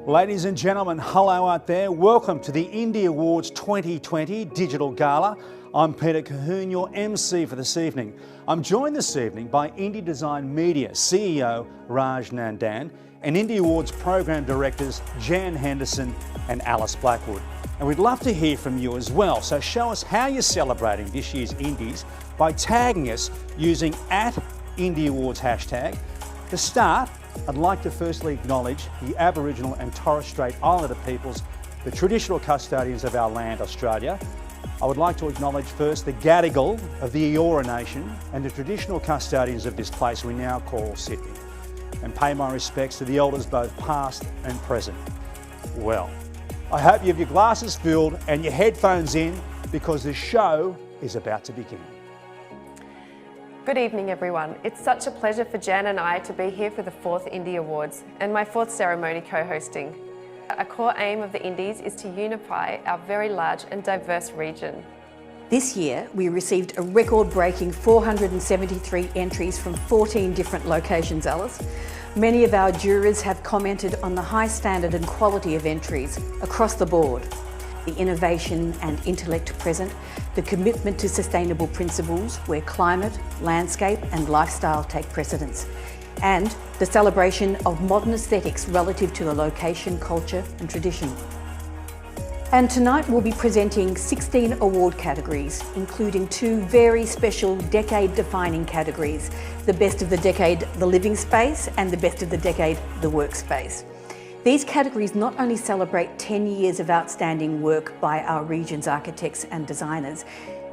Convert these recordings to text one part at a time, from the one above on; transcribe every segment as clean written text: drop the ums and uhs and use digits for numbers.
Ladies and gentlemen, hello out there. Welcome to the INDE Awards 2020 Digital Gala. I'm Peter Cahoon, your MC for this evening. I'm joined this evening by Indie Design Media CEO Raj Nandan and INDE Awards Program Directors Jan Henderson and Alice Blackwood. And we'd love to hear from you as well, so show us how you're celebrating this year's Indies by tagging us using @INDE_Awards hashtag. To start, I'd like to firstly acknowledge the Aboriginal and Torres Strait Islander peoples, the traditional custodians of our land, Australia. I would like to acknowledge first the Gadigal of the Eora Nation and the traditional custodians of this place we now call Sydney, and pay my respects to the elders both past and present. Well, I hope you have your glasses filled and your headphones in, because the show is about to begin. Good evening, everyone. It's such a pleasure for Jan and I to be here for the 4th INDE Awards and my 4th ceremony co-hosting. A core aim of the Indies is to unify our very large and diverse region. This year, we received a record-breaking 473 entries from 14 different locations, Alice. Many of our jurors have commented on the high standard and quality of entries across the board. The innovation and intellect present, the commitment to sustainable principles where climate, landscape and lifestyle take precedence, and the celebration of modern aesthetics relative to the location, culture and tradition. And tonight we'll be presenting 16 award categories, including 2 very special decade-defining categories, the Best of the Decade, the Living Space, and the Best of the Decade, the Workspace. These categories not only celebrate 10 years of outstanding work by our region's architects and designers,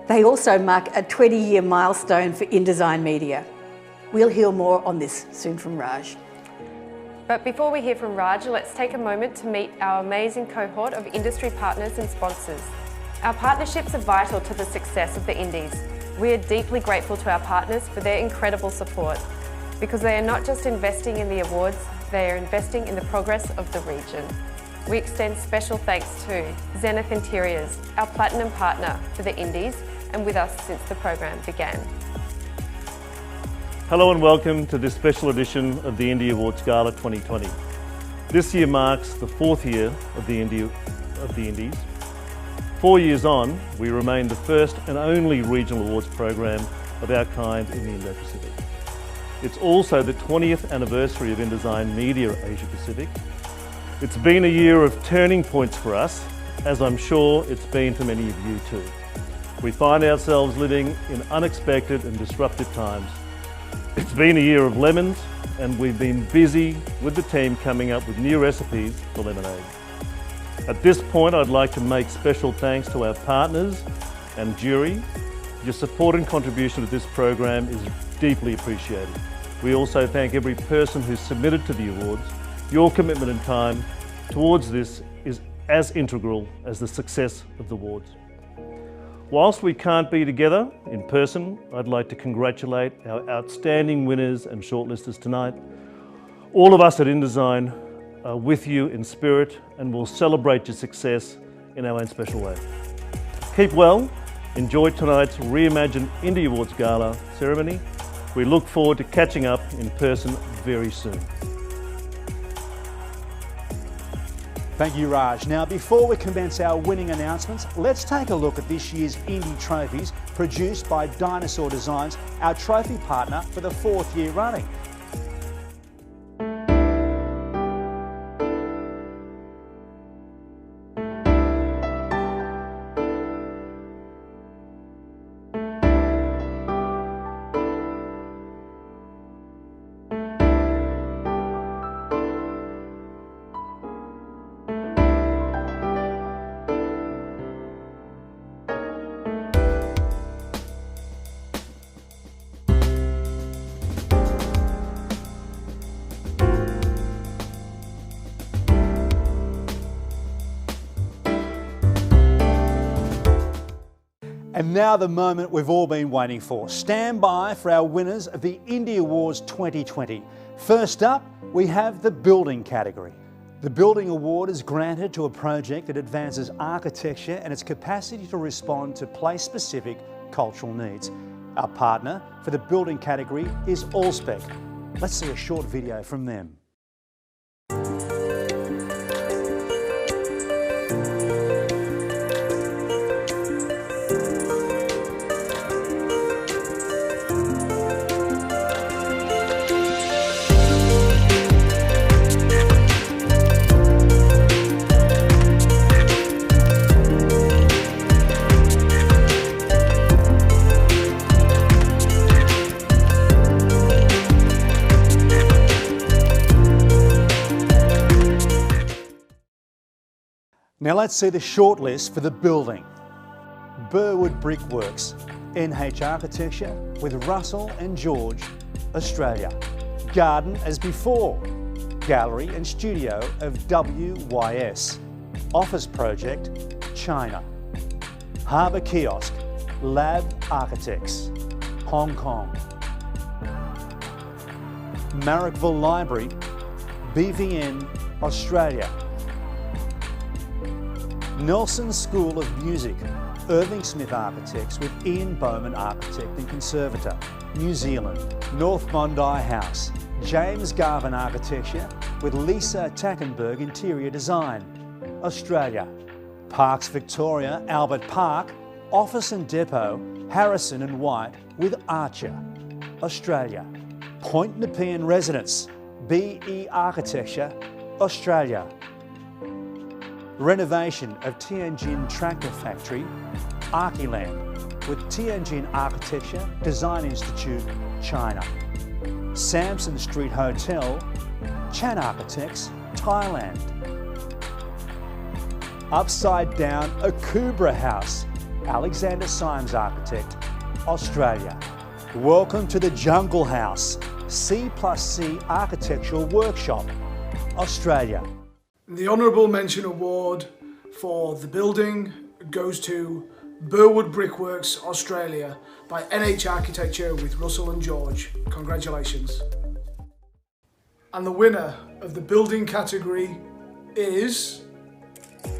they also mark a 20-year milestone for InDesign Media. We'll hear more on this soon from Raj. But before we hear from Raj, let's take a moment to meet our amazing cohort of industry partners and sponsors. Our partnerships are vital to the success of the Indies. We are deeply grateful to our partners for their incredible support, because they are not just investing in the awards, they are investing in the progress of the region. We extend special thanks to Zenith Interiors, our platinum partner for the Indies and with us since the program began. Hello and welcome to this special edition of the INDE Awards Gala 2020. This year marks the 4th year of the Indies. 4 years on, we remain the first and only regional awards program of our kind in the Indo-Pacific. It's also the 20th anniversary of InDesign Media Asia Pacific. It's been a year of turning points for us, as I'm sure it's been for many of you too. We find ourselves living in unexpected and disruptive times. It's been a year of lemons, and we've been busy with the team coming up with new recipes for lemonade. At this point, I'd like to make special thanks to our partners and jury. Your support and contribution to this program is deeply appreciated. We also thank every person who submitted to the awards. Your commitment and time towards this is as integral as the success of the awards. Whilst we can't be together in person, I'd like to congratulate our outstanding winners and shortlisters tonight. All of us at InDesign are with you in spirit and will celebrate your success in our own special way. Keep well, enjoy tonight's reimagined INDE Awards Gala ceremony. We look forward to catching up in person very soon. Thank you, Raj. Now, before we commence our winning announcements, let's take a look at this year's Indie trophies produced by Dinosaur Designs, our trophy partner for the 4th year running. And now the moment we've all been waiting for. Stand by for our winners of the INDE Awards 2020. First up, we have the Building category. The Building Award is granted to a project that advances architecture and its capacity to respond to place-specific cultural needs. Our partner for the building category is Allspec. Let's see a short video from them. Now let's see the shortlist for the building. Burwood Brickworks, NH Architecture with Russell and George, Australia. Garden as before, Gallery and Studio of WYS. Office Project, China. Harbour Kiosk, Lab Architects, Hong Kong. Marrickville Library, BVN, Australia. Nelson School of Music, Irving Smith Architects with Ian Bowman Architect and Conservator, New Zealand. North Bondi House, James Garvin Architecture with Lisa Tackenberg Interior Design, Australia. Parks Victoria, Albert Park, Office and Depot, Harrison and White with Archer, Australia. Point Nepean Residence, BE Architecture, Australia. Renovation of Tianjin Tractor Factory, Archiland with Tianjin Architecture Design Institute, China. Samson Street Hotel, Chan Architects, Thailand. Upside Down Akubra House, Alexander Symes Architect, Australia. Welcome to the Jungle House, C+C Architectural Workshop, Australia. The Honourable Mention Award for the building goes to Burwood Brickworks, Australia by NH Architecture with Russell and George. Congratulations. And the winner of the building category is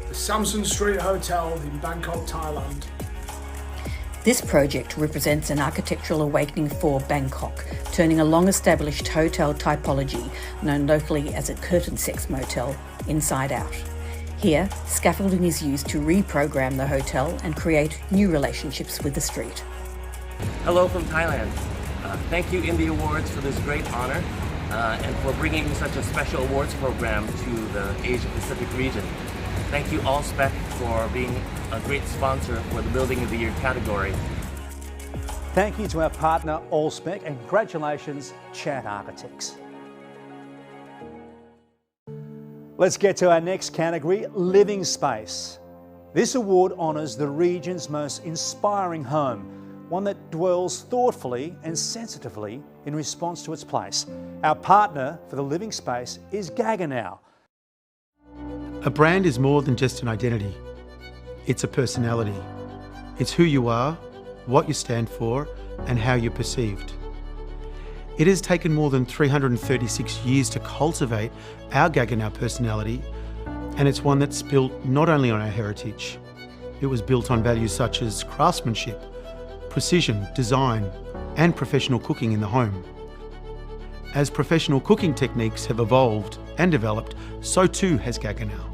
the Samson Street Hotel in Bangkok, Thailand. This project represents an architectural awakening for Bangkok, turning a long-established hotel typology, known locally as a curtain sex motel, inside out. Here, scaffolding is used to reprogram the hotel and create new relationships with the street. Hello from Thailand. Thank you INDE.Awards for this great honor and for bringing such a special awards program to the Asia-Pacific region. Thank you Allspec for being a great sponsor for the Building of the Year category. Thank you to our partner Allspec and congratulations Chat Architects. Let's get to our next category, Living Space. This award honours the region's most inspiring home, one that dwells thoughtfully and sensitively in response to its place. Our partner for the Living Space is Gaganow. A brand is more than just an identity. It's a personality. It's who you are, what you stand for, and how you're perceived. It has taken more than 336 years to cultivate our Gaganow personality, and it's one that's built not only on our heritage. It was built on values such as craftsmanship, precision, design, and professional cooking in the home. As professional cooking techniques have evolved and developed, so too has Gaganow.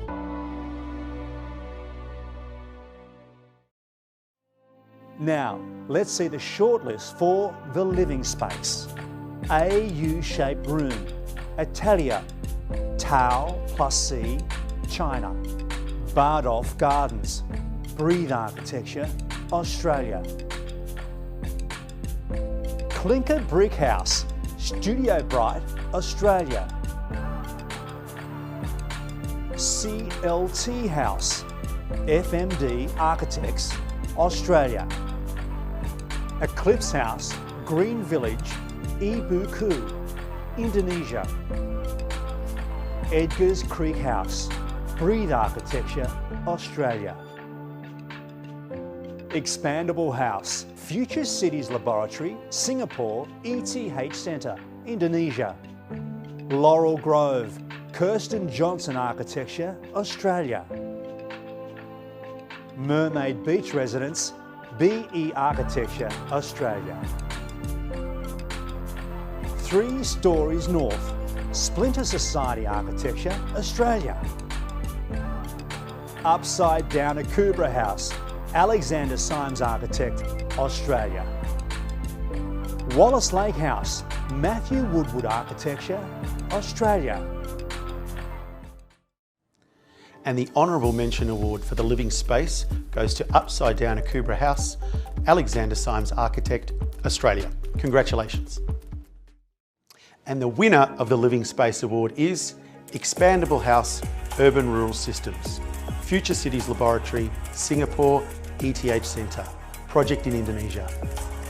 Now, let's see the shortlist for the Living Space. A U-shaped room, Italia, Tau plus C, China. Bardolph Gardens, Breathe Architecture, Australia. Clinker Brick House, Studio Bright, Australia. CLT House, FMD Architects, Australia. Eclipse House, Green Village, Ibuku, Indonesia. Edgar's Creek House, Breathe Architecture, Australia. Expandable House, Future Cities Laboratory, Singapore, ETH Centre, Indonesia. Laurel Grove, Kirsten Johnson Architecture, Australia. Mermaid Beach Residence, BE Architecture, Australia. 3 Stories North, Splinter Society Architecture, Australia. Upside Down Akubra House, Alexander Symes Architect, Australia. Wallace Lake House, Matthew Woodward Architecture, Australia. And the Honourable Mention Award for the Living Space goes to Upside Down Akubra House, Alexander Symes Architect, Australia. Congratulations. And the winner of the Living Space Award is Expandable House, Urban Rural Systems, Future Cities Laboratory, Singapore, ETH Centre, project in Indonesia.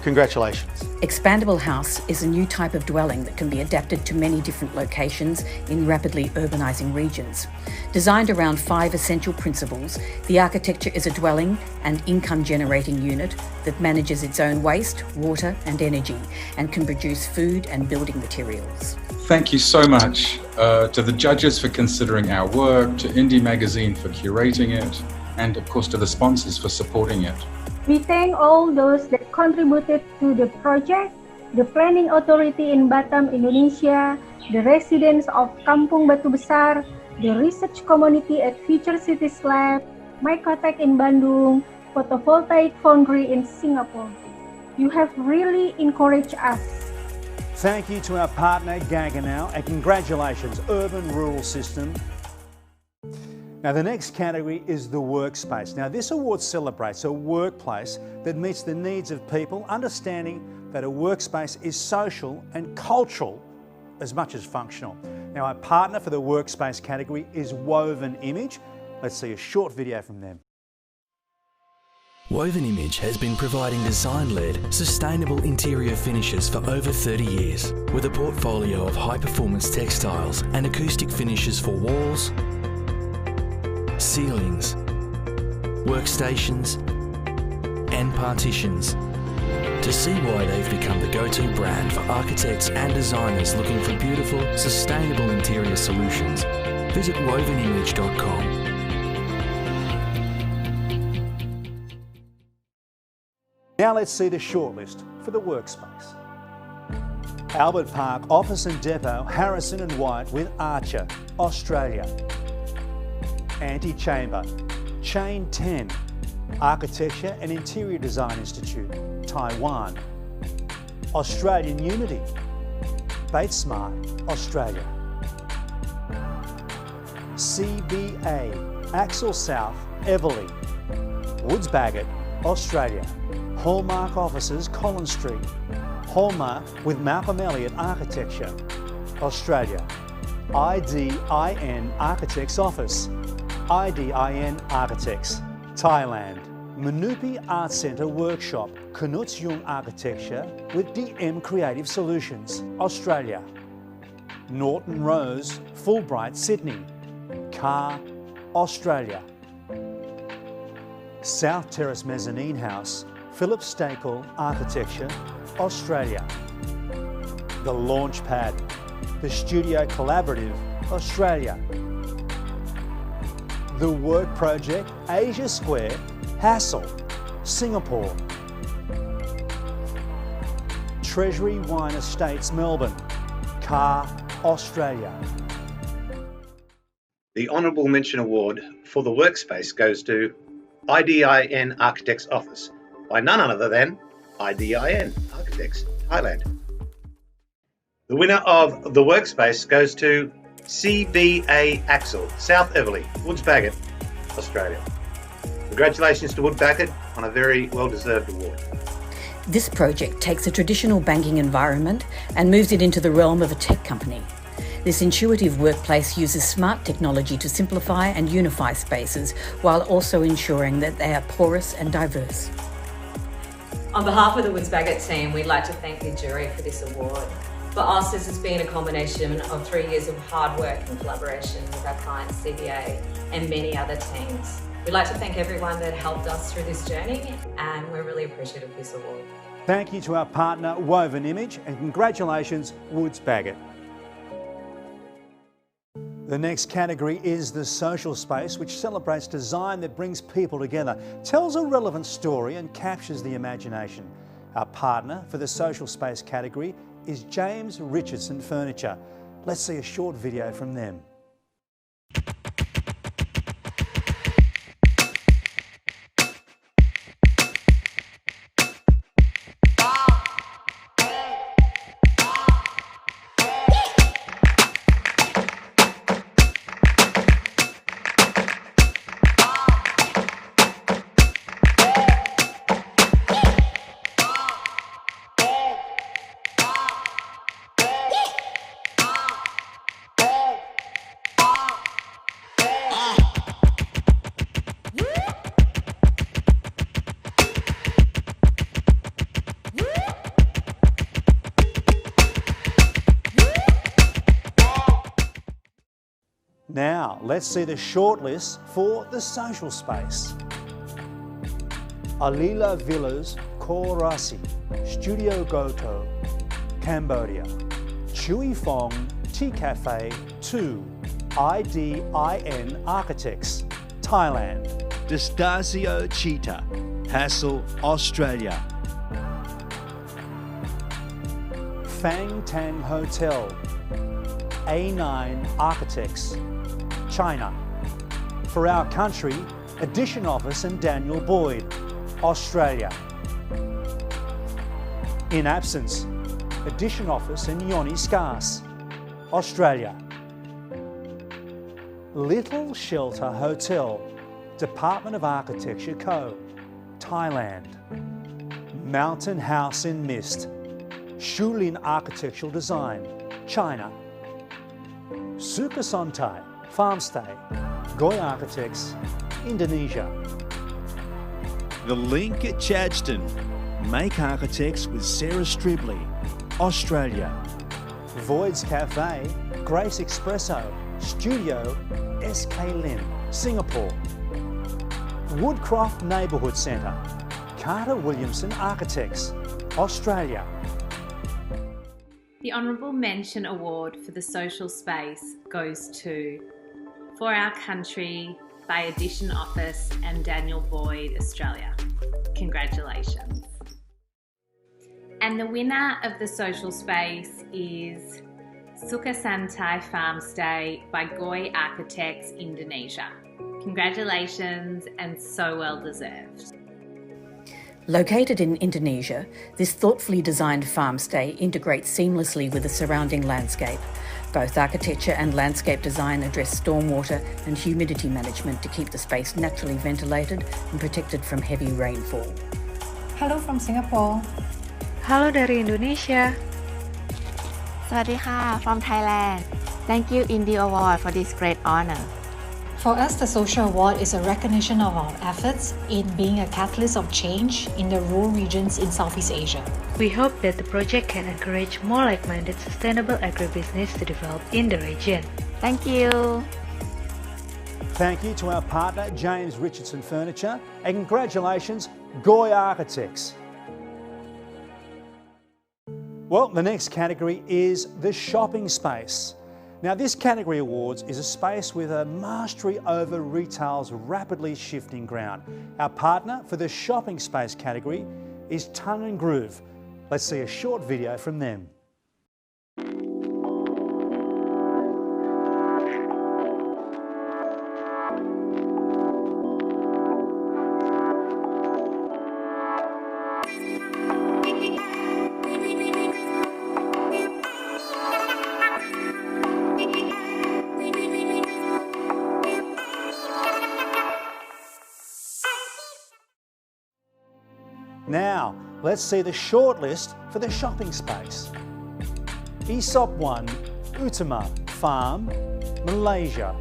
Congratulations. Expandable house is a new type of dwelling that can be adapted to many different locations in rapidly urbanising regions. Designed around 5 essential principles, the architecture is a dwelling and income-generating unit that manages its own waste, water and energy and can produce food and building materials. Thank you so much to the judges for considering our work, to INDE Magazine for curating it, and of course to the sponsors for supporting it. We thank all those that contributed to the project, the Planning Authority in Batam, Indonesia, the residents of Kampung Batu Besar, the research community at Future Cities Lab, Microtech in Bandung, Photovoltaic Foundry in Singapore. You have really encouraged us. Thank you to our partner Gaggenau and congratulations Urban Rural System. Now the next category is the workspace. Now this award celebrates a workplace that meets the needs of people, understanding that a workspace is social and cultural as much as functional. Now our partner for the workspace category is Woven Image. Let's see a short video from them. Woven Image has been providing design-led, sustainable interior finishes for over 30 years, with a portfolio of high-performance textiles and acoustic finishes for walls, ceilings, workstations and partitions. To see why they've become the go-to brand for architects and designers looking for beautiful, sustainable interior solutions, visit wovenimage.com. Now let's see the shortlist for the workspace. Albert Park Office and Depot, Harrison and White with Archer, Australia. Antechamber, Chain 10, Architecture and Interior Design Institute, Taiwan. Australian Unity, Batesmart, Australia. CBA, Axel South, Everleigh, Woods Bagot, Australia. Hallmark Offices, Collins Street. Hallmark with Malcolm Elliott Architecture, Australia. IDIN Architects Office, IDIN Architects, Thailand. Manupi Art Centre Workshop, Knuts Jung Architecture with DM Creative Solutions, Australia. Norton Rose, Fulbright, Sydney, Car, Australia. South Terrace Mezzanine House, Philip Stakel Architecture, Australia. The Launchpad, the Studio Collaborative, Australia. The Work Project, Asia Square, Hassel, Singapore. Treasury Wine Estates, Melbourne, Car, Australia. The Honourable Mention Award for the Workspace goes to IDIN Architects Office by none other than IDIN Architects, Thailand. The winner of the Workspace goes to CBA Axel, South Everleigh, Woods Bagot, Australia. Congratulations to Wood Bagot on a very well-deserved award. This project takes a traditional banking environment and moves it into the realm of a tech company. This intuitive workplace uses smart technology to simplify and unify spaces while also ensuring that they are porous and diverse. On behalf of the Woods Bagot team, we'd like to thank the jury for this award. For us, this has been a combination of 3 years of hard work and collaboration with our client CBA and many other teams. We'd like to thank everyone that helped us through this journey, and we're really appreciative of this award. Thank you to our partner Woven Image and congratulations Woods Bagot. The next category is the social space, which celebrates design that brings people together, tells a relevant story and captures the imagination. Our partner for the social space category is James Richardson Furniture. Let's see a short video from them. Now, let's see the shortlist for the social space. Alila Villas, Khor Rasi, Studio Goto, Cambodia. Chui Fong, Tea Cafe 2, INDE Architects, Thailand. Destasio Cheetah, Hassel, Australia. Fang Tang Hotel, A9 Architects, China. For Our Country, Edition Office and Daniel Boyd, Australia. In Absence, Edition Office and Yoni Skas, Australia. Little Shelter Hotel, Department of Architecture Co., Thailand. Mountain House in Mist, Shulin Architectural Design, China. Sukasontai Farmstay, Goy Architects, Indonesia. The Link at Chadstone, Make Architects with Sarah Stribley, Australia. Voids Cafe, Grace Espresso, Studio, SK Lim, Singapore. Woodcroft Neighbourhood Centre, Carter Williamson Architects, Australia. The Honourable Mention Award for the Social Space goes to For Our Country by Edition Office and Daniel Boyd, Australia. Congratulations. And the winner of the social space is Sukasantai Farmstay by Goy Architects, Indonesia. Congratulations and so well deserved. Located in Indonesia, this thoughtfully designed farmstay integrates seamlessly with the surrounding landscape. Both architecture and landscape design address stormwater and humidity management to keep the space naturally ventilated and protected from heavy rainfall. Hello from Singapore. Halo dari Indonesia. สวัสดีค่ะ from Thailand. Thank you INDE.Awards for this great honor. For us, the Social Award is a recognition of our efforts in being a catalyst of change in the rural regions in Southeast Asia. We hope that the project can encourage more like-minded sustainable agribusiness to develop in the region. Thank you. Thank you to our partner, James Richardson Furniture, and congratulations, Goy Architects. Well, the next category is the shopping space. Now, this category awards is a space with a mastery over retail's rapidly shifting ground. Our partner for the shopping space category is Tongue and Groove. Let's see a short video from them. Now, let's see the shortlist for the shopping space. Aesop 1, Utama Farm, Malaysia.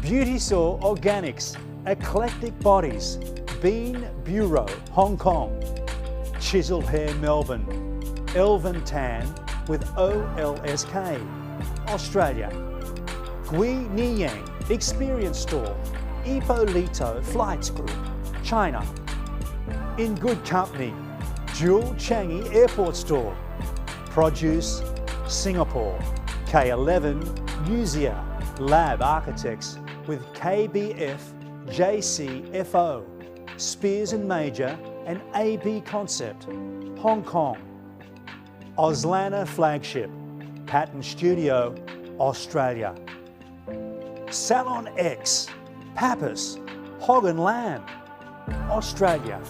Beauty Saw Organics, Eclectic Bodies, Bean Bureau, Hong Kong. Chiseled Hair Melbourne, Elven Tan with OLSK, Australia. Gui Niyang Experience Store, Ippolito Flights Group, China. In Good Company, Jewel Changi Airport Store, Produce, Singapore. K11 Musia Lab Architects with KBF JCFO, Spears and Major and AB Concept, Hong Kong. Auslana Flagship, Pattern Studio, Australia. Salon X, Pappas, Hog and Lamb, Australia.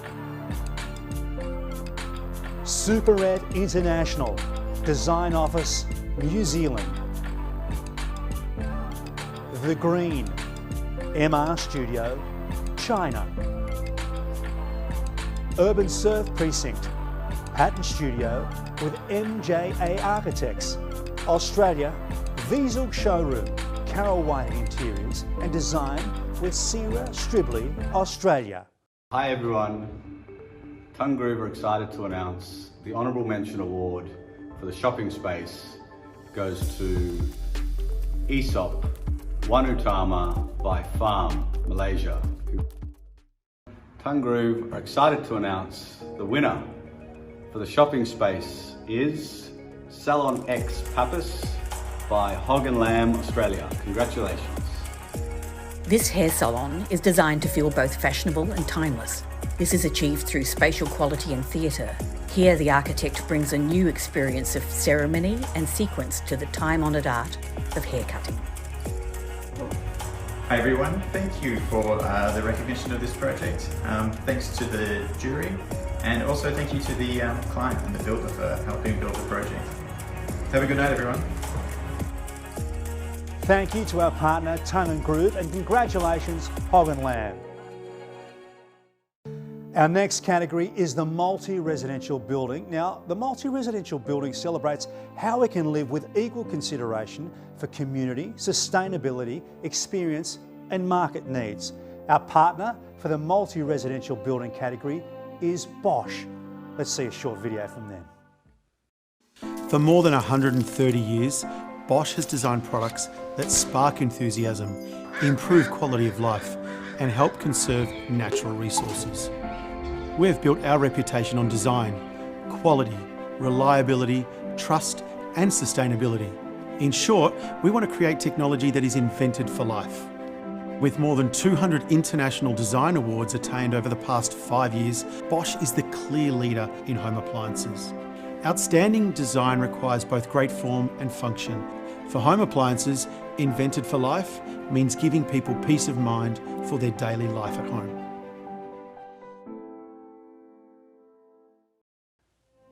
Super Ed International, Design Office, New Zealand. The Green, MR Studio, China. Urban Surf Precinct, Pattern Studio with MJA Architects, Australia. Wiesel Showroom, Carol White Interiors and Design with Sarah Stribley, Australia. Hi everyone. Tongue Groove are excited to announce the Honourable Mention Award for the shopping space goes to Aesop Wanutama by Farm, Malaysia. Tongue Groove are excited to announce the winner for the shopping space is Salon X Pappas by Hog and Lamb, Australia. Congratulations. This hair salon is designed to feel both fashionable and timeless. This is achieved through spatial quality and theatre. Here the architect brings a new experience of ceremony and sequence to the time-honoured art of hair cutting. Hi everyone, thank you for the recognition of this project. Thanks to the jury and also thank you to the client and the builder for helping build the project. Have a good night everyone. Thank you to our partner Tongue and Groove and congratulations Hog and Lamb. Our next category is the multi-residential building. Now, the multi-residential building celebrates how we can live with equal consideration for community, sustainability, experience and market needs. Our partner for the multi-residential building category is Bosch. Let's see a short video from them. For more than 130 years, Bosch has designed products that spark enthusiasm, improve quality of life and help conserve natural resources. We have built our reputation on design, quality, reliability, trust and sustainability. In short, we want to create technology that is invented for life. With more than 200 international design awards attained over the past 5 years, Bosch is the clear leader in home appliances. Outstanding design requires both great form and function. For home appliances, invented for life means giving people peace of mind for their daily life at home.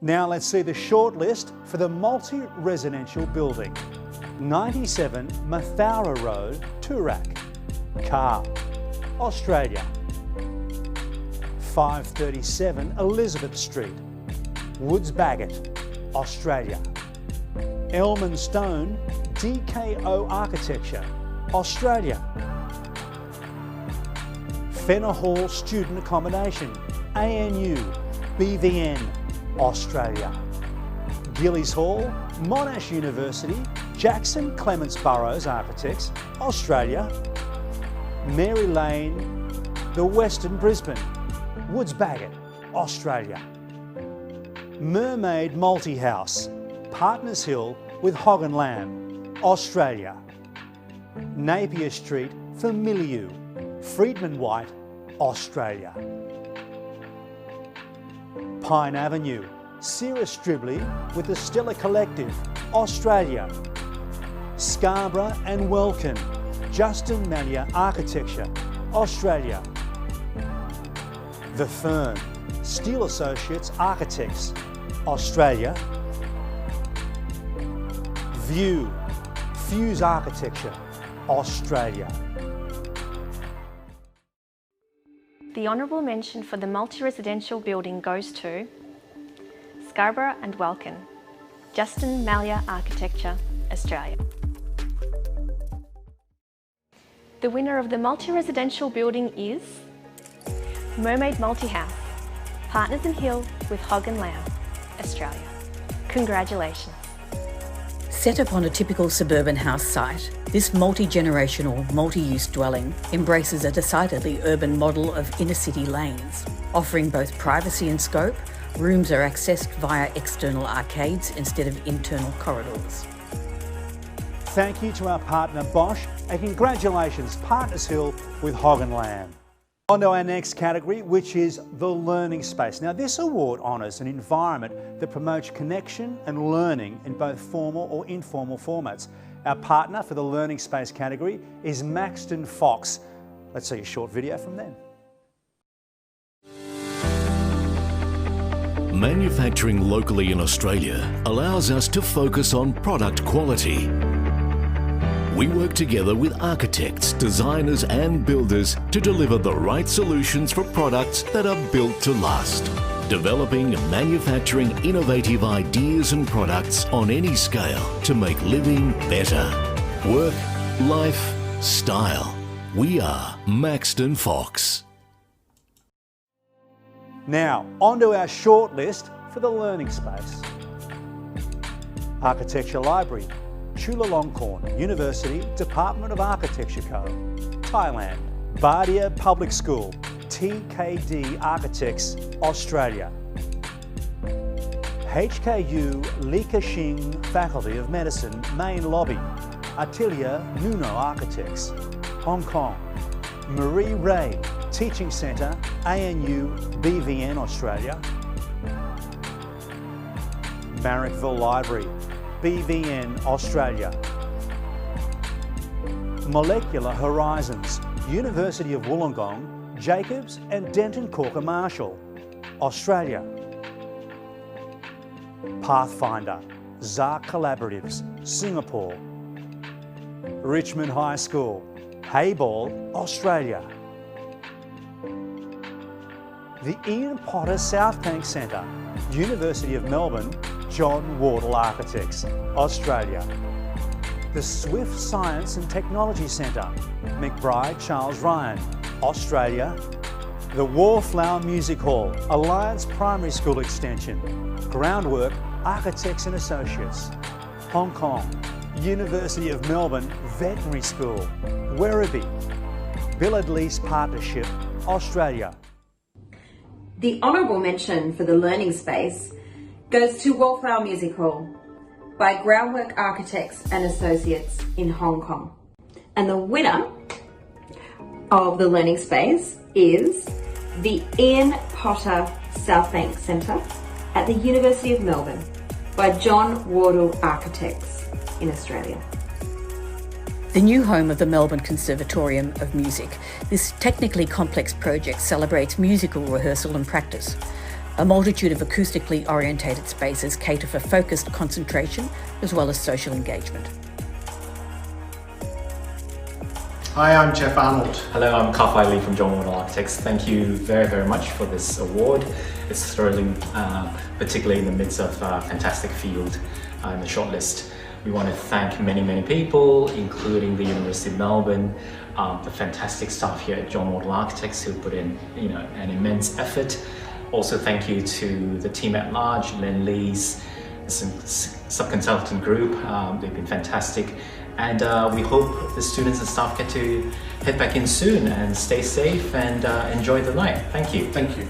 Now let's see the short list for the multi-residential building. 97 Mathaura Road, Toorak, Car, Australia. 537 Elizabeth Street, Woods Bagot, Australia. Elman Stone, DKO Architecture, Australia. Fenner Hall Student Accommodation, ANU, BVN, Australia. Gillies Hall, Monash University, Jackson Clements Burrows Architects, Australia. Mary Lane, The Western Brisbane, Woods Bagot, Australia. Mermaid Multi-House, Partners Hill with Hog and Lamb, Australia. Napier Street, Familiu, Friedman White, Australia. Pine Avenue, Sarah Stribley with the Stella Collective, Australia. Scarborough and Welkin, Justin Malia Architecture, Australia. The Fern, Steel Associates Architects, Australia. View, Fuse Architecture, Australia. The honourable mention for the multi-residential building goes to Scarborough and Welkin, Justin Malia Architecture, Australia. The winner of the multi-residential building is Mermaid Multi-House, Partners in Hill with Hog and Lamb, Australia. Congratulations. Set upon a typical suburban house site, this multi-generational, multi-use dwelling embraces a decidedly urban model of inner-city lanes. Offering both privacy and scope, rooms are accessed via external arcades instead of internal corridors. Thank you to our partner Bosch, and congratulations Partners Hill with Hog and Lamb. On to our next category, which is the learning space. Now this award honours an environment that promotes connection and learning in both formal or informal formats. Our partner for the learning space category is Maxton Fox. Let's see a short video from them. Manufacturing locally in Australia allows us to focus on product quality. We work together with architects, designers and builders to deliver the right solutions for products that are built to last. Developing and manufacturing innovative ideas and products on any scale to make living better. Work, life, style. We are Maxton Fox. Now, onto our short list for the learning space. Architecture Library, Chulalongkorn University, Department of Architecture Co. Thailand, Bardia Public School, TKD Architects, Australia. HKU Li Ka-shing Faculty of Medicine, Main Lobby, Atelier Nuno Architects, Hong Kong. Marie Ray Teaching Centre, ANU BVN, Australia. Marrickville Library, BVN, Australia. Molecular Horizons, University of Wollongong, Jacobs and Denton Corker Marshall, Australia. Pathfinder, ZAR Collaboratives, Singapore. Richmond High School, Hayball, Australia. The Ian Potter South Bank Centre, University of Melbourne, John Wardle Architects, Australia. The Swift Science and Technology Centre, McBride Charles Ryan, Australia. The Wallflower Music Hall, Alliance Primary School Extension, Groundwork Architects and Associates, Hong Kong. University of Melbourne Veterinary School, Werribee. Billard Lease Partnership, Australia. The honourable mention for the learning space goes to Wallflower Music Hall by Groundwork Architects and Associates in Hong Kong. And the winner of the learning space is the Ian Potter South Bank Centre at the University of Melbourne by John Wardle Architects in Australia. The new home of the Melbourne Conservatorium of Music, this technically complex project celebrates musical rehearsal and practice. A multitude of acoustically orientated spaces cater for focused concentration as well as social engagement. Hi, I'm Jeff Arnold. Hello, I'm Kafai Lee from John Wardle Architects. Thank you very, very much for this award. It's thrilling, particularly in the midst of a fantastic field in the shortlist. We want to thank many, many people, including the University of Melbourne, the fantastic staff here at John Wardle Architects who put in, an immense effort. Also, thank you to the team at large, Len Lee's sub-consultant group. They've been fantastic. And we hope the students and staff get to head back in soon and stay safe and enjoy the night. Thank you. Thank you.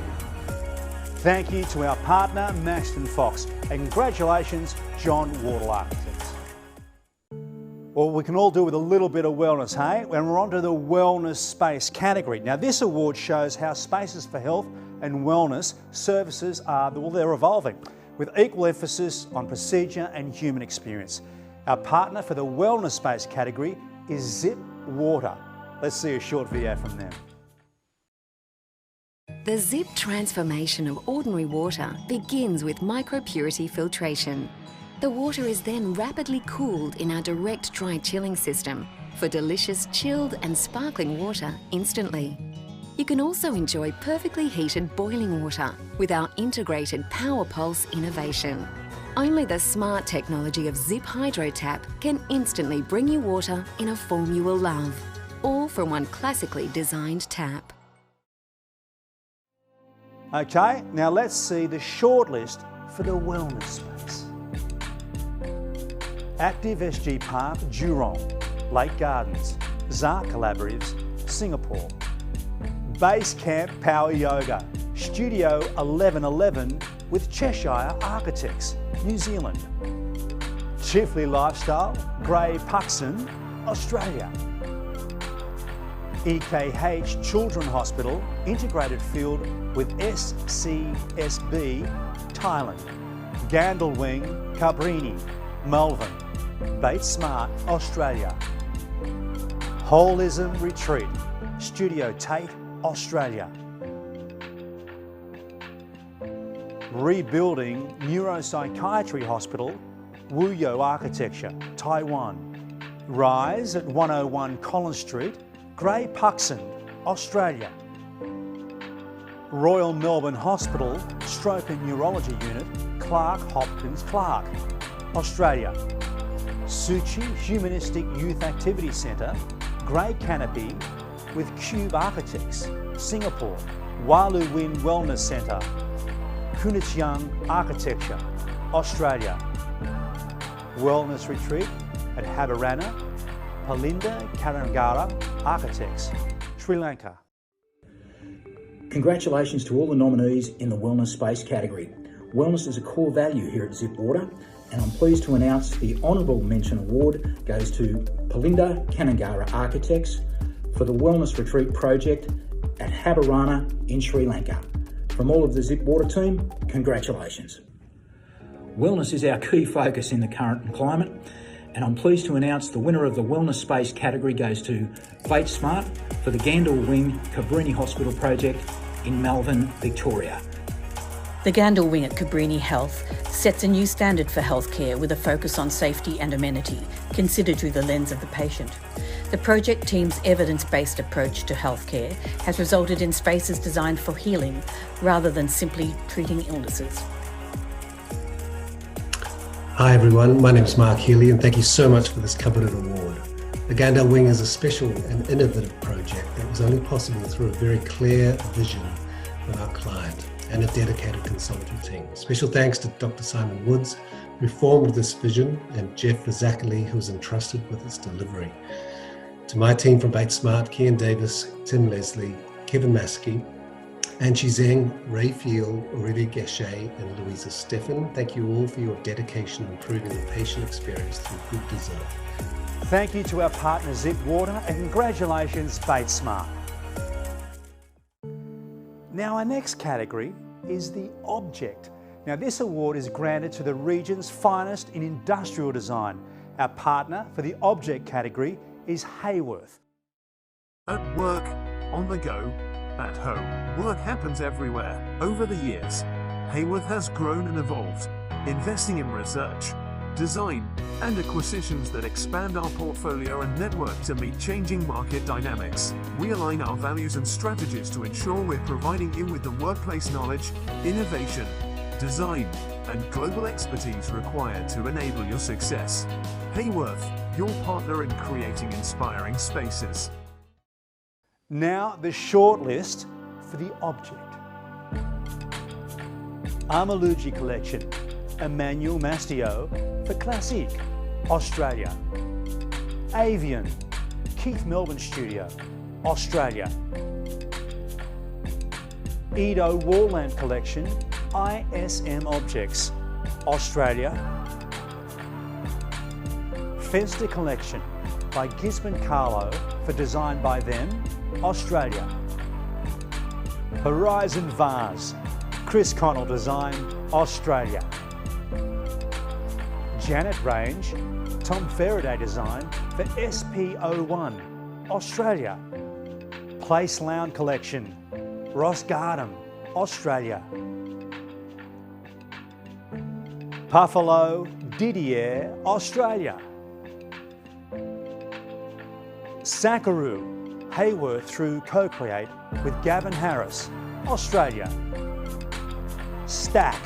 Thank you to our partner, Maxton Fox. And congratulations, John Wardle Architects. Well, we can all do with a little bit of wellness, hey? And we're on to the wellness space category. Now, this award shows how spaces for health and wellness services are, well, they're evolving, with equal emphasis on procedure and human experience. Our partner for the wellness space category is Zip Water. Let's see a short video from them. The Zip transformation of ordinary water begins with micropurity filtration. The water is then rapidly cooled in our direct dry chilling system for delicious chilled and sparkling water instantly. You can also enjoy perfectly heated boiling water with our integrated Power Pulse innovation. Only the smart technology of Zip Hydro Tap can instantly bring you water in a form you will love, all from one classically designed tap. Okay, now let's see the shortlist for the wellness space. Active SG Park, Jurong, Lake Gardens, ZAR Collaboratives, Singapore. Base Camp Power Yoga, Studio 1111 with Cheshire Architects, New Zealand. Chifley Lifestyle, Grey Puxon, Australia. EKH Children Hospital, integrated field with SCSB, Thailand. Gandalwing, Cabrini, Melbourne. Bates Smart, Australia. Holism Retreat, Studio Tate, Australia. Rebuilding Neuropsychiatry Hospital, Wuyo Architecture, Taiwan. Rise at 101 Collins Street, Grey Puxon, Australia. Royal Melbourne Hospital, Stroke and Neurology Unit, Clark Hopkins Clark, Australia. Suchi Humanistic Youth Activity Centre, Grey Canopy with Cube Architects, Singapore. Walu Win Wellness Centre, Kunichiang Architecture, Australia. Wellness Retreat at Habarana, Palinda Karangara Architects, Sri Lanka. Congratulations to all the nominees in the Wellness Space category. Wellness is a core value here at Zip Water, and I'm pleased to announce the Honourable Mention Award goes to Palinda Kanangara Architects for the Wellness Retreat project at Habarana in Sri Lanka. From all of the Zip Water team, congratulations. Wellness is our key focus in the current climate, and I'm pleased to announce the winner of the Wellness Space category goes to Bates Smart for the Gandalwing Cabrini Hospital project in Melbourne, Victoria. The Gandal Wing at Cabrini Health sets a new standard for healthcare with a focus on safety and amenity, considered through the lens of the patient. The project team's evidence-based approach to healthcare has resulted in spaces designed for healing rather than simply treating illnesses. Hi everyone, my name is Mark Healy and thank you so much for this coveted award. The Gandal Wing is a special and innovative project that was only possible through a very clear vision of our client and a dedicated consultant team. Special thanks to Dr. Simon Woods, who formed this vision, and Jeff Zachary, who was entrusted with its delivery. To my team from Bates Smart, Kian Davis, Tim Leslie, Kevin Maskey, Anchi Zheng, Ray Field, Aurelia Gachet, and Louisa Steffen, thank you all for your dedication in improving the patient experience through good design. Thank you to our partner Zip Water, and congratulations Bates Smart. Now our next category is the Object. Now this award is granted to the region's finest in industrial design. Our partner for the Object category is Hayworth. At work, on the go, at home, work happens everywhere. Over the years, Hayworth has grown and evolved, investing in research, design, and acquisitions that expand our portfolio and network to meet changing market dynamics. We align our values and strategies to ensure we're providing you with the workplace knowledge, innovation, design, and global expertise required to enable your success. Hayworth, your partner in creating inspiring spaces. Now the shortlist for the Object. Armalugi Collection, Emmanuel Mastio for Classique, Australia. Avian, Keith Melbourne Studio, Australia. Edo Wall-Lamp Collection, ISM Objects, Australia. Fenster Collection by Gisborne Carlo for Design by Them, Australia. Horizon Vase, Chris Connell Design, Australia. Janet Range, Tom Faraday Design for SP01, Australia. Place Lounge Collection, Ross Gardam, Australia. Buffalo Didier, Australia. Sakaru, Hayworth through Co-Create with Gavin Harris, Australia. Stack,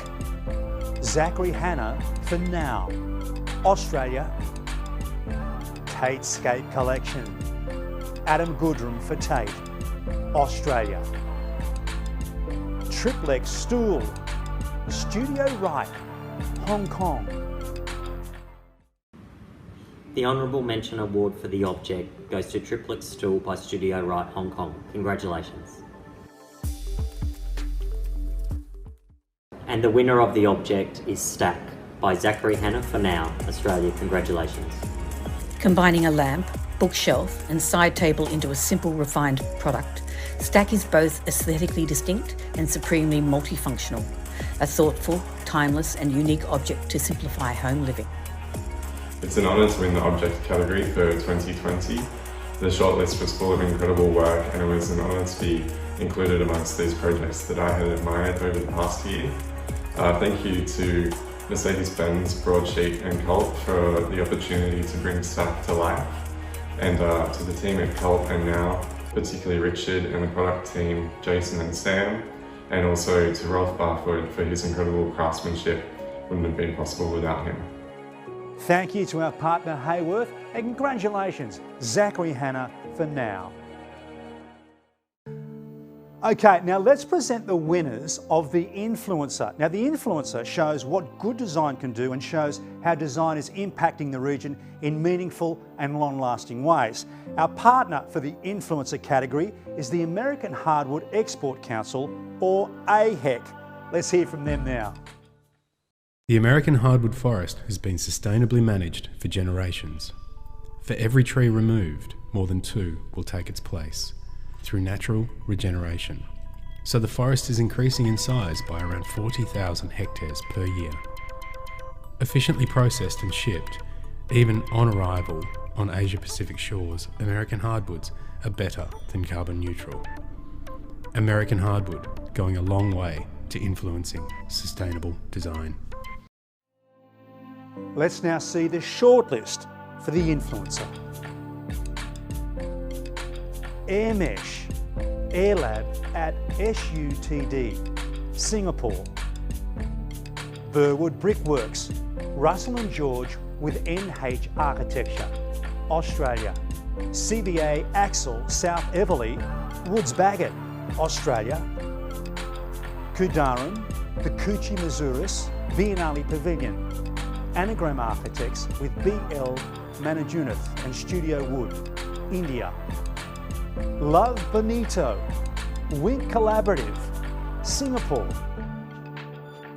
Zachary Hanna for Now, Australia. Tatescape Collection, Adam Goodrum for Tate, Australia. Triplex Stool, Studio Right, Hong Kong. The Honourable Mention Award for the Object goes to Triplex Stool by Studio Right, Hong Kong. Congratulations. And the winner of the Object is Stack by Zachary Hanna for Now, Australia. Congratulations. Combining a lamp, bookshelf and side table into a simple refined product, Stack is both aesthetically distinct and supremely multifunctional, a thoughtful, timeless and unique object to simplify home living. It's an honour to win the object category for 2020. The shortlist was full of incredible work and it was an honour to be included amongst these projects that I had admired over the past year. Thank you to Mercedes-Benz, Broadsheet and Cult for the opportunity to bring Stack to life, and to the team at Cult and Now, particularly Richard and the product team, Jason and Sam, and also to Rolf Barfoot for his incredible craftsmanship. Wouldn't have been possible without him. Thank you to our partner Hayworth, and congratulations, Zachary Hanna for Now. Okay, now let's present the winners of the Influencer. Now the Influencer shows what good design can do and shows how design is impacting the region in meaningful and long-lasting ways. Our partner for the Influencer category is the American Hardwood Export Council, or AHEC. Let's hear from them now. The American hardwood forest has been sustainably managed for generations. For every tree removed, more than 2 will take its place, through natural regeneration. So the forest is increasing in size by around 40,000 hectares per year. Efficiently processed and shipped, even on arrival on Asia-Pacific shores, American hardwoods are better than carbon neutral. American hardwood, going a long way to influencing sustainable design. Let's now see the shortlist for the Influencer. Airmesh, Airlab at SUTD, Singapore. Burwood Brickworks, Russell & George with NH Architecture, Australia. CBA Axel, South Everleigh, Woods Bagot, Australia. Kudaran, Kikuchi Mazuris, Biennale Pavilion. Anagram Architects with BL Manajunath and Studio Wood, India. Love Bonito, Wink Collaborative, Singapore.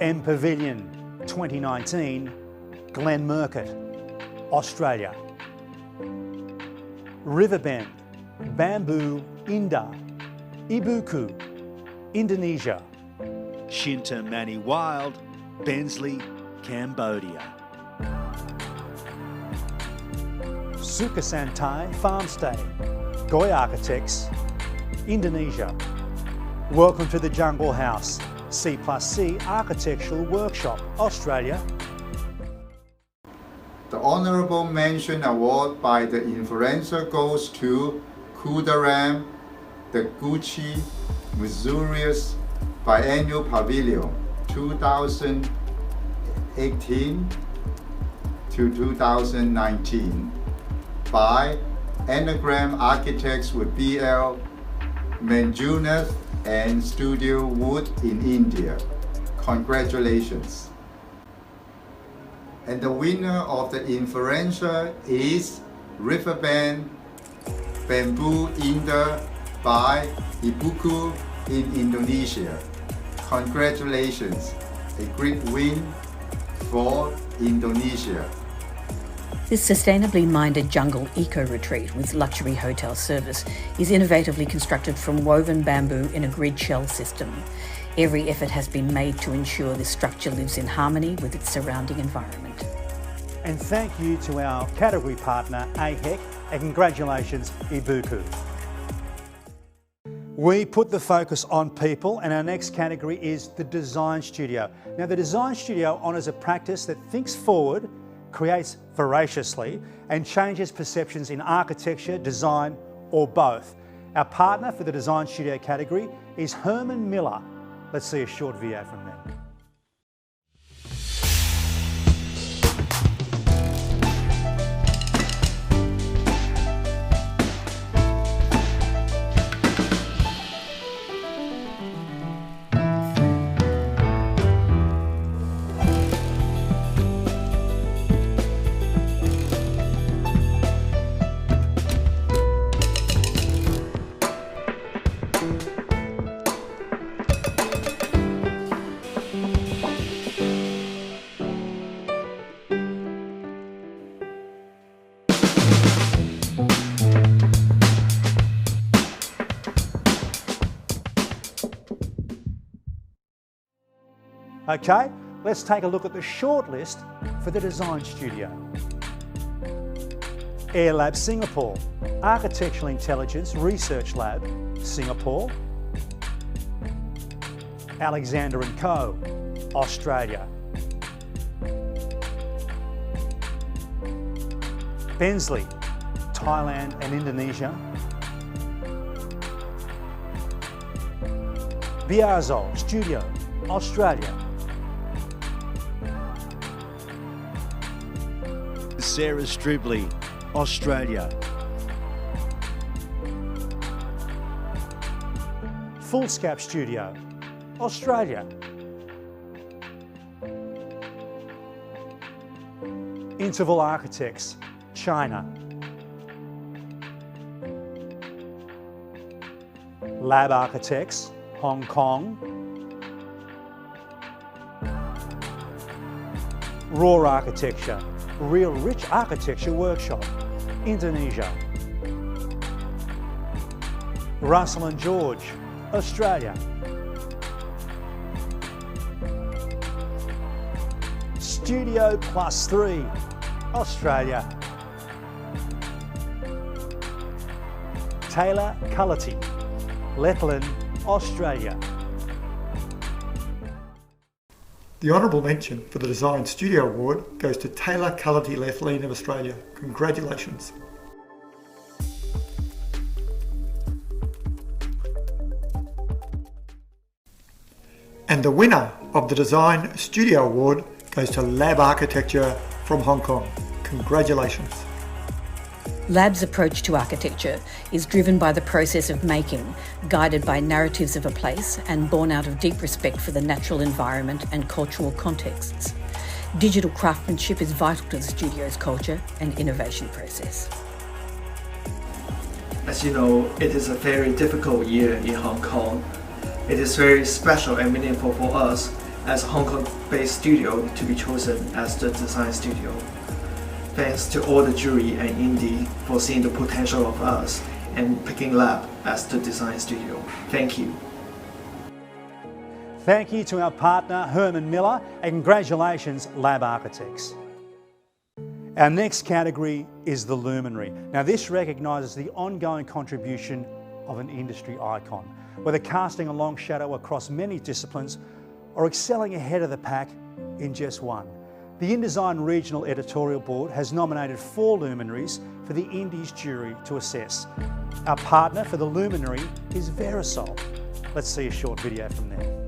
M Pavilion 2019, Glen Murcutt, Australia. Riverbend, Bamboo Indah, Ibuku, Indonesia. Shinta Mani Wild, Bensley, Cambodia. Sukasantai Farmstay, Goy Architects, Indonesia. Welcome to the Jungle House, C+C Architectural Workshop, Australia. The Honourable Mention Award by the Influencer goes to Kudaram, the Gucci Missouri's Biennial Pavilion 2018 to 2019 by Anagram Architects with BL Manjunath and Studio Wood in India. Congratulations. And the winner of the Influencer is Riverbend Bamboo Indah by Ibuku in Indonesia. Congratulations, a great win for Indonesia. This sustainably minded jungle eco-retreat with luxury hotel service is innovatively constructed from woven bamboo in a grid shell system. Every effort has been made to ensure this structure lives in harmony with its surrounding environment. And thank you to our category partner AHEC, and congratulations Ibuku. We put the focus on people, and our next category is the Design Studio. Now the Design Studio honours a practice that thinks forward, creates voraciously and changes perceptions in architecture, design or both. Our partner for the Design Studio category is Herman Miller. Let's see a short video from them. Okay, let's take a look at the shortlist for the design studio. Air Lab Singapore, Architectural Intelligence Research Lab, Singapore. Alexander & Co, Australia. Bensley, Thailand and Indonesia. Biazol Studio, Australia. Sarah Stribley, Australia. Fullscap Studio, Australia. Interval Architects, China. Lab Architects, Hong Kong. Raw Architecture, Real Rich Architecture Workshop, Indonesia. Russell & George, Australia. Studio Plus 3, Australia. Taylor Cullity, Lethlin, Australia. The honourable mention for the Design Studio Award goes to Taylor Cullity Lethlin of Australia. Congratulations. And the winner of the Design Studio Award goes to Lab Architecture from Hong Kong. Congratulations. Lab's approach to architecture is driven by the process of making, guided by narratives of a place and born out of deep respect for the natural environment and cultural contexts. Digital craftsmanship is vital to the studio's culture and innovation process. As you know, it is a very difficult year in Hong Kong. It is very special and meaningful for us as a Hong Kong-based studio to be chosen as the design studio. Thanks to all the jury and INDE for seeing the potential of us and picking Lab as the design studio. Thank you. Thank you to our partner Herman Miller and congratulations Lab Architects. Our next category is the Luminary. Now this recognises the ongoing contribution of an industry icon, whether casting a long shadow across many disciplines or excelling ahead of the pack in just one. The InDesign Regional Editorial Board has nominated 4 luminaries for the INDE's jury to assess. Our partner for the Luminary is Verisol. Let's see a short video from them.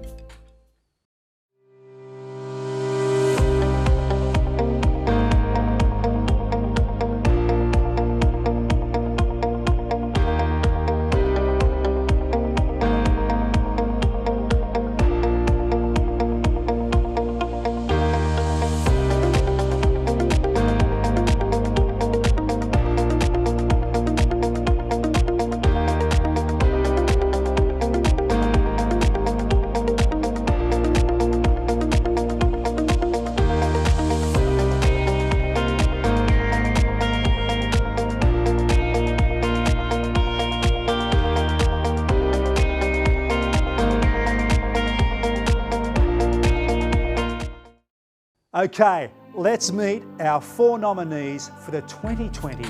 Okay, let's meet our 4 nominees for the 2020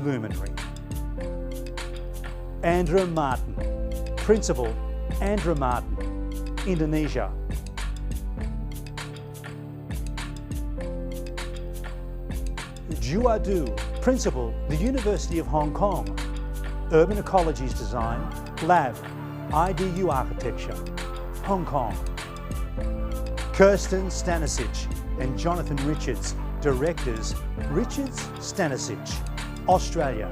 Luminary. Andrew Martin, Principal, Andrew Martin, Indonesia. Juadu, Principal, the University of Hong Kong, Urban Ecologies Design, Lab, IDU Architecture, Hong Kong. Kirsten Stanisic and Jonathan Richards, Directors, Richards Stanisic, Australia.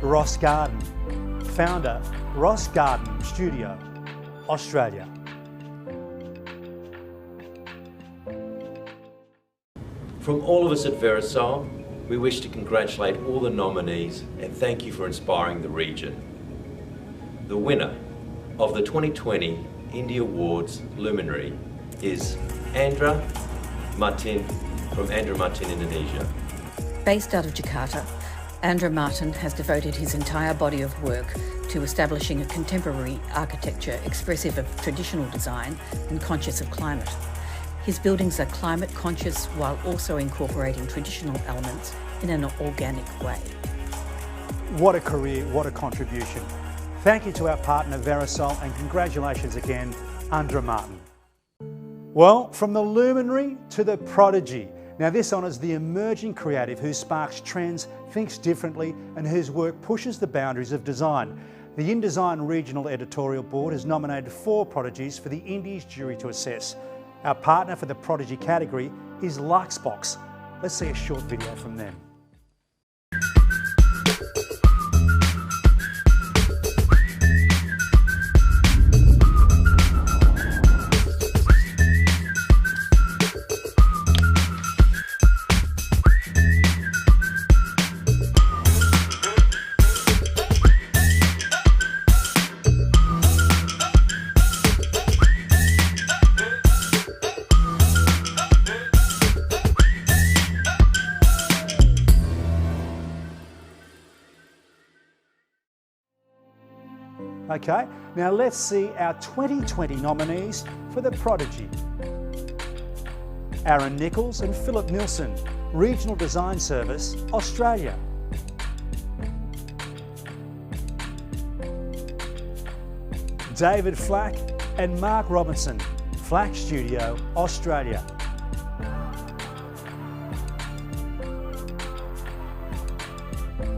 Ross Garden, Founder, Ross Garden Studio, Australia. From all of us at Verisol, we wish to congratulate all the nominees and thank you for inspiring the region. The winner of the 2020 INDE Awards Luminary is Andra Martin from Andra Martin, Indonesia. Based out of Jakarta, Andrew Martin has devoted his entire body of work to establishing a contemporary architecture expressive of traditional design and conscious of climate. His buildings are climate conscious while also incorporating traditional elements in an organic way. What a career, what a contribution. Thank you to our partner Verisol and congratulations again, Andrew Martin. Well, from the Luminary to the Prodigy. Now this honours the emerging creative who sparks trends, thinks differently and whose work pushes the boundaries of design. The INDE Regional Editorial Board has nominated 4 prodigies for the Indies jury to assess. Our partner for the Prodigy category is Luxbox. Let's see a short video from them. Okay, now let's see our 2020 nominees for the Prodigy. Aaron Nichols and Philip Nilsson, Regional Design Service, Australia. David Flack and Mark Robinson, Flack Studio, Australia.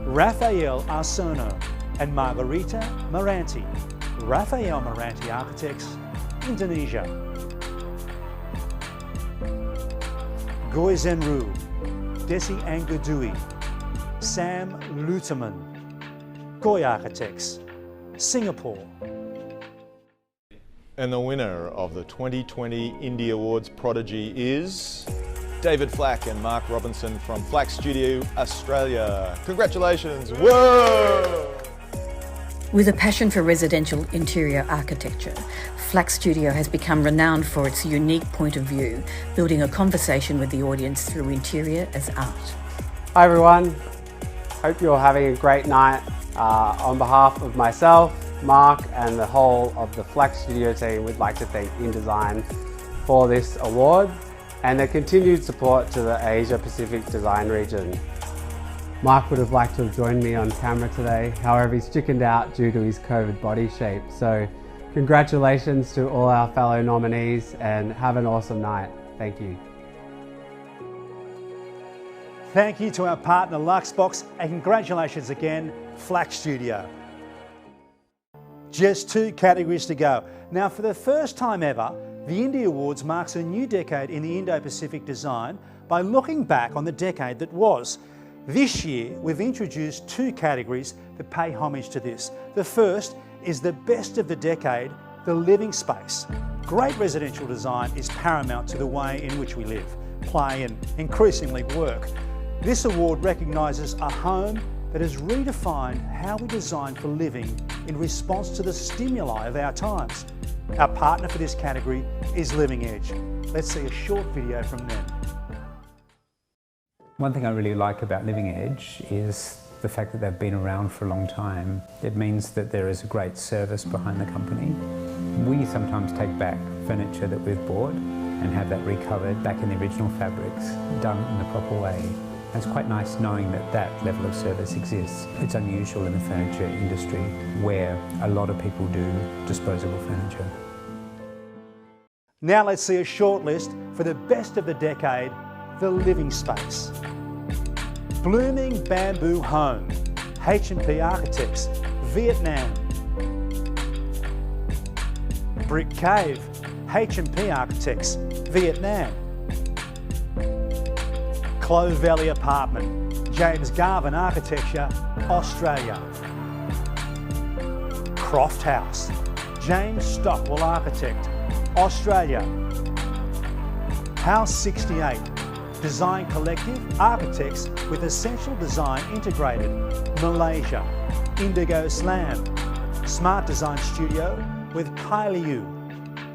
Raphael Arsono and Margarita Maranti, Raphael Maranti Architects, Indonesia. Goy Zenru, Desi Angudui, Sam Luterman, Goy Architects, Singapore. And the winner of the 2020 INDE Awards Prodigy is David Flack and Mark Robinson from Flack Studio, Australia. Congratulations! Whoa! With a passion for residential interior architecture, Flack Studio has become renowned for its unique point of view, building a conversation with the audience through interior as art. Hi everyone, hope you're having a great night. On behalf of myself, Mark and the whole of the Flack Studio team, we'd like to thank INDesign for this award and their continued support to the Asia-Pacific design region. Mark would have liked to have joined me on camera today, however he's chickened out due to his COVID body shape. So congratulations to all our fellow nominees and have an awesome night. Thank you. Thank you to our partner Luxbox and congratulations again, Flack Studio. Just 2 categories to go. Now for the first time ever, the INDE Awards marks a new decade in the Indo-Pacific design by looking back on the decade that was. This year, we've introduced 2 categories that pay homage to this. The first is the best of the decade, the living space. Great residential design is paramount to the way in which we live, play and increasingly work. This award recognises a home that has redefined how we design for living in response to the stimuli of our times. Our partner for this category is Living Edge. Let's see a short video from them. One thing I really like about Living Edge is the fact that they've been around for a long time. It means that there is a great service behind the company. We sometimes take back furniture that we've bought and have that recovered back in the original fabrics, done in the proper way. And it's quite nice knowing that that level of service exists. It's unusual in the furniture industry where a lot of people do disposable furniture. Now let's see a short list for the best of the decade, the living space. Blooming Bamboo Home, H&P Architects, Vietnam. Brick Cave, H&P Architects, Vietnam. Clove Valley Apartment, James Garvin Architecture, Australia. Croft House, James Stockwell Architect, Australia. House 68, Design Collective Architects with Essential Design Integrated, Malaysia. Indigo Slam, Smart Design Studio with Kylie Yu,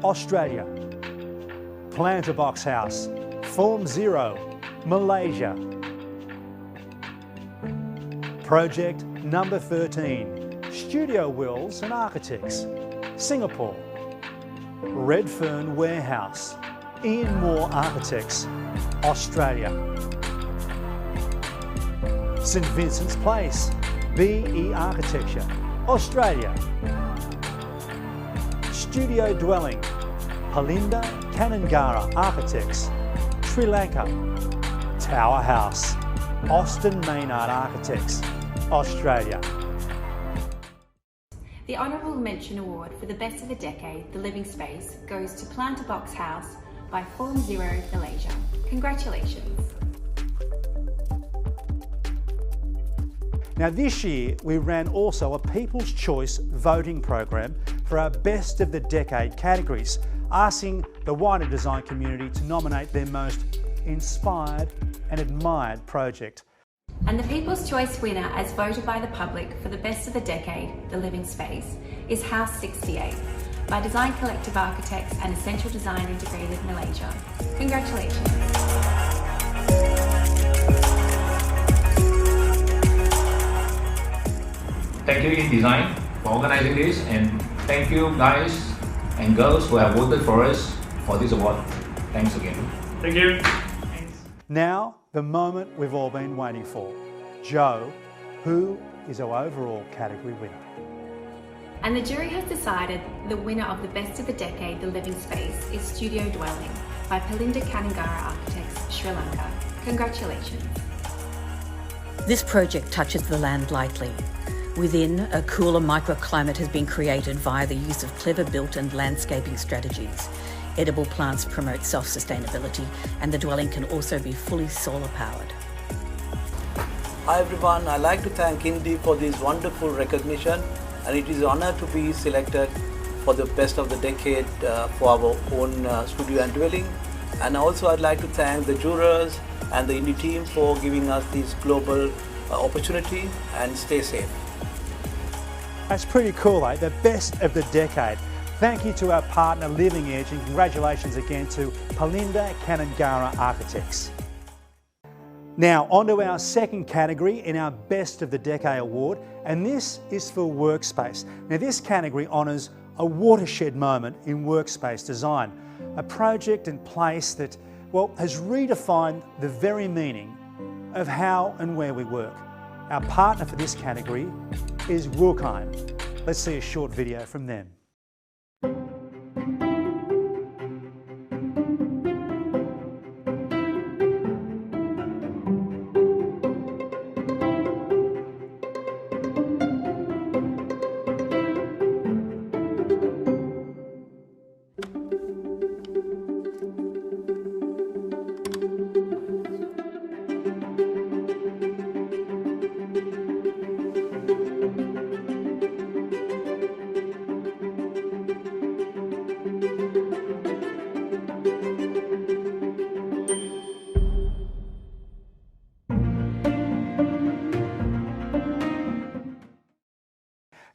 Australia. Planter Box House, Form Zero, Malaysia. Project number 13, Studio Wills and Architects, Singapore. Redfern Warehouse, Ian Moore Architects, Australia. St Vincent's Place, BE Architecture, Australia. Studio Dwelling, Palinda Kanangara Architects, Sri Lanka. Tower House, Austin Maynard Architects, Australia. The Honourable Mention Award for the Best of the Decade, The Living Space, goes to Planter Box House by Form Zero, Malaysia. Congratulations. Now this year we ran also a People's Choice voting program for our Best of the Decade categories, asking the wider design community to nominate their most inspired and admired project. And the People's Choice winner, as voted by the public for the Best of the Decade, The Living Space, is House 68 by Design Collective Architects and Essential Design Integrated Malaysia. Congratulations. Thank you InDesign for organizing this, and thank you guys and girls who have voted for us for this award. Thanks again. Thank you. Now, the moment we've all been waiting for. Joe, who is our overall category winner? And the jury has decided the winner of the Best of the Decade, The Living Space, is Studio Dwelling by Palinda Kanangara Architects, Sri Lanka. Congratulations. This project touches the land lightly. Within, a cooler microclimate has been created via the use of clever built and landscaping strategies. Edible plants promote self-sustainability, and the dwelling can also be fully solar-powered. Hi everyone, I'd like to thank INDE for this wonderful recognition, and it is an honor to be selected for the Best of the Decade for our own studio and dwelling. And also I'd like to thank the jurors and the INDE team for giving us this global opportunity, and stay safe. That's pretty cool, eh? The Best of the Decade. Thank you to our partner Living Edge, and congratulations again to Palinda Kanangara Architects. Now on to our second category in our Best of the Decade award, and this is for Workspace. Now this category honours a watershed moment in workspace design, a project and place that, well, has redefined the very meaning of how and where we work. Our partner for this category is Wukai. Let's see a short video from them.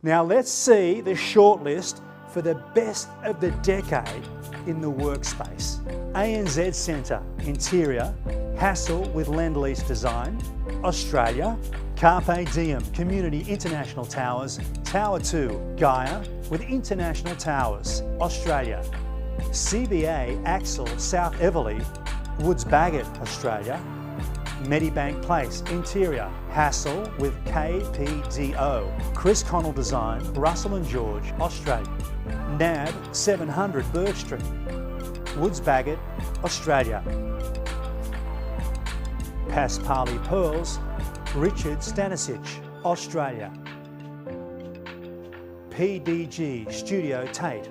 Now let's see the shortlist for the Best of the Decade in the Workspace. ANZ Centre, Interior, Hassel with Lend-Lease Design, Australia. Carpe Diem, Community International Towers, Tower 2, Gaia with International Towers, Australia. CBA, Axel, South Everleigh, Woods Bagot, Australia. Medibank Place, Interior, Hassel with KPDO. Chris Connell Design, Russell and George, Australia. NAB 700 Birch Street, Woods Bagot, Australia. Paspali Pearls, Richard Stanisic, Australia. PDG Studio Tate,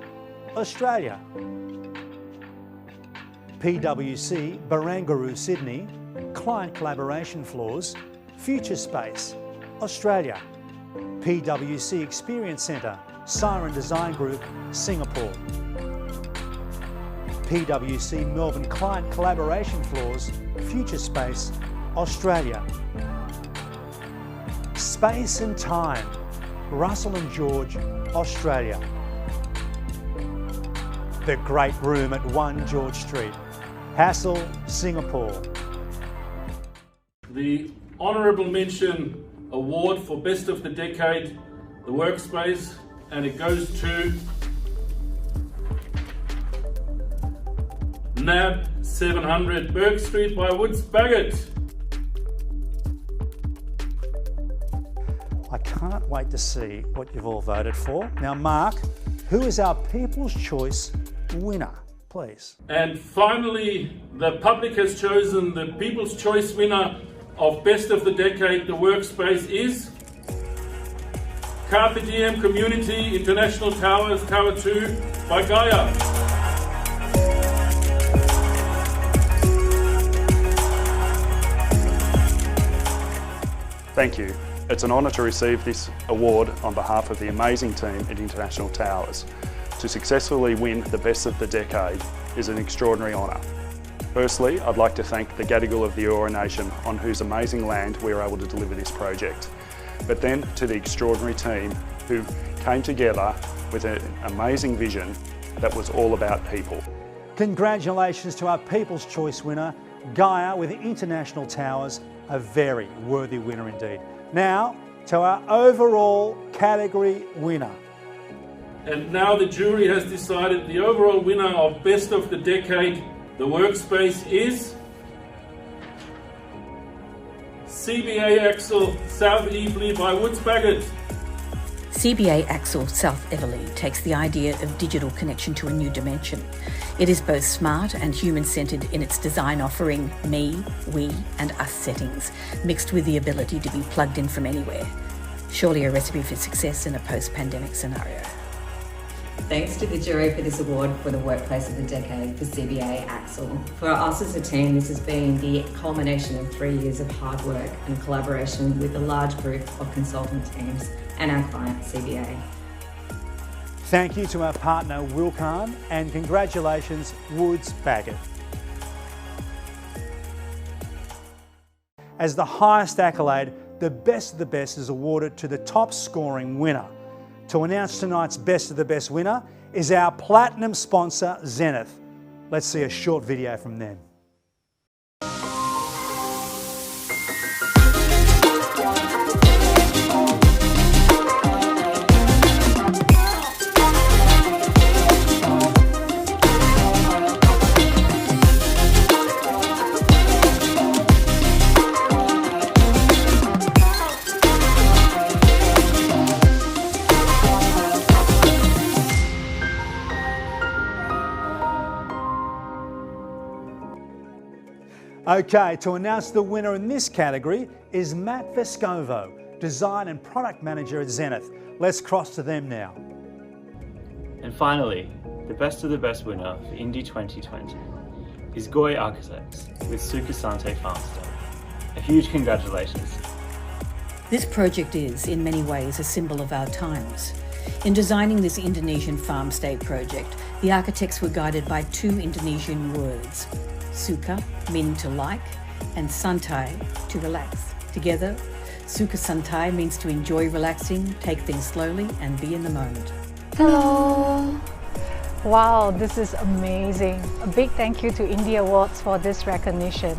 Australia. PwC Barangaroo Sydney, Client Collaboration Floors, Future Space, Australia. PwC Experience Centre, Siren Design Group, Singapore. PwC Melbourne Client Collaboration Floors, Future Space, Australia. Space and Time, Russell and George, Australia. The Great Room at 1 George Street, Hassel, Singapore. The Honourable Mention award for Best of the Decade, the Workspace, and it goes to NAB 700 Burke Street by Woods Bagot. I can't wait to see what you've all voted for. Now, Mark, who is our People's Choice winner, please? And finally, the public has chosen the People's Choice winner of Best of the Decade, the Workspace, is Carpe Diem Community International Towers, Tower 2 by Gaia. Thank you. It's an honour to receive this award on behalf of the amazing team at International Towers. To successfully win the Best of the Decade is an extraordinary honour. Firstly, I'd like to thank the Gadigal of the Eora Nation on whose amazing land we were able to deliver this project. But then to the extraordinary team who came together with an amazing vision that was all about people. Congratulations to our People's Choice winner, Gaia with International Towers, a very worthy winner indeed. Now, to our overall category winner. And now the jury has decided the overall winner of Best of the Decade, the Workspace, is CBA Axel South Eveleigh by Woods Bagot. CBA Axel South Eveleigh takes the idea of digital connection to a new dimension. It is both smart and human-centred in its design, offering me, we and us settings, mixed with the ability to be plugged in from anywhere. Surely a recipe for success in a post-pandemic scenario. Thanks to the jury for this award for the Workplace of the Decade for CBA Axel. For us as a team, this has been the culmination of 3 years of hard work and collaboration with a large group of consultant teams and our client, CBA. Thank you to our partner, Wilcan, and congratulations, Woods Bagot. As the highest accolade, the Best of the Best is awarded to the top scoring winner. To announce tonight's Best of the Best winner is our platinum sponsor, Zenith. Let's see a short video from them. Okay, to announce the winner in this category is Matt Vescovo, Design and Product Manager at Zenith. Let's cross to them now. And finally, the Best of the Best winner for INDE 2020 is Goy Architects with Sukasante Farmstay. A huge congratulations. This project is, in many ways, a symbol of our times. In designing this Indonesian farmstay project, the architects were guided by two Indonesian words, suka, meaning to like, and santai, to relax. Together, suka santai means to enjoy relaxing, take things slowly, and be in the moment. Hello! Wow, this is amazing. A big thank you to INDE.Awards for this recognition.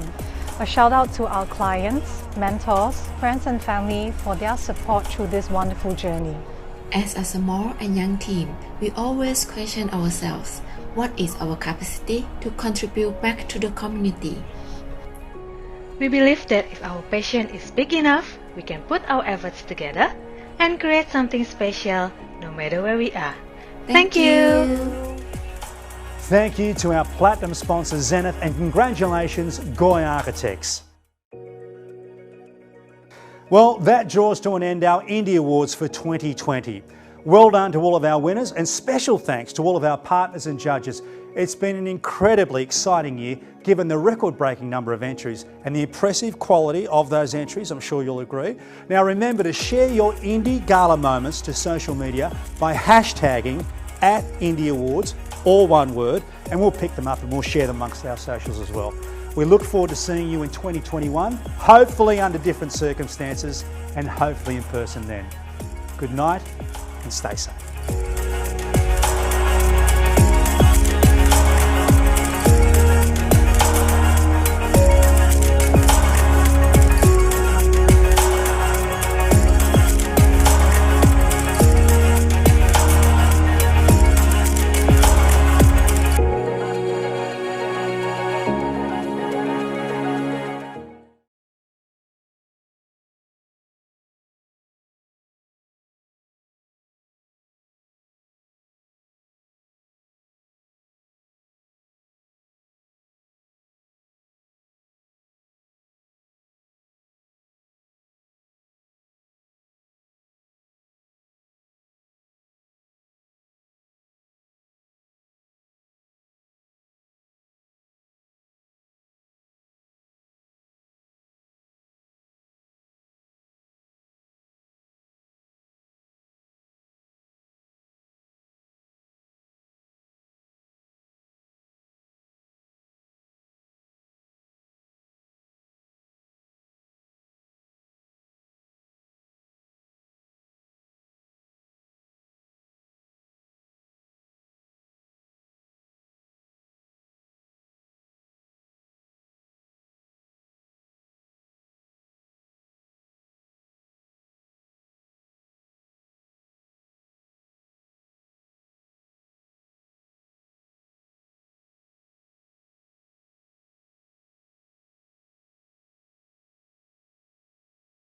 A shout out to our clients, mentors, friends and family for their support through this wonderful journey. As a small and young team, we always question ourselves, what is our capacity to contribute back to the community? We believe that if our passion is big enough, we can put our efforts together and create something special no matter where we are. Thank you! Thank you to our platinum sponsor Zenith and congratulations Goy Architects. Well, that draws to an end our INDE.Awards for 2020. Well done to all of our winners and special thanks to all of our partners and judges. It's been an incredibly exciting year given the record-breaking number of entries and the impressive quality of those entries, I'm sure you'll agree. Now remember to share your INDE Gala moments to social media by hashtagging @INDE.Awards, all one word, and we'll pick them up and we'll share them amongst our socials as well. We look forward to seeing you in 2021, hopefully under different circumstances and hopefully in person then. Good night and stay safe.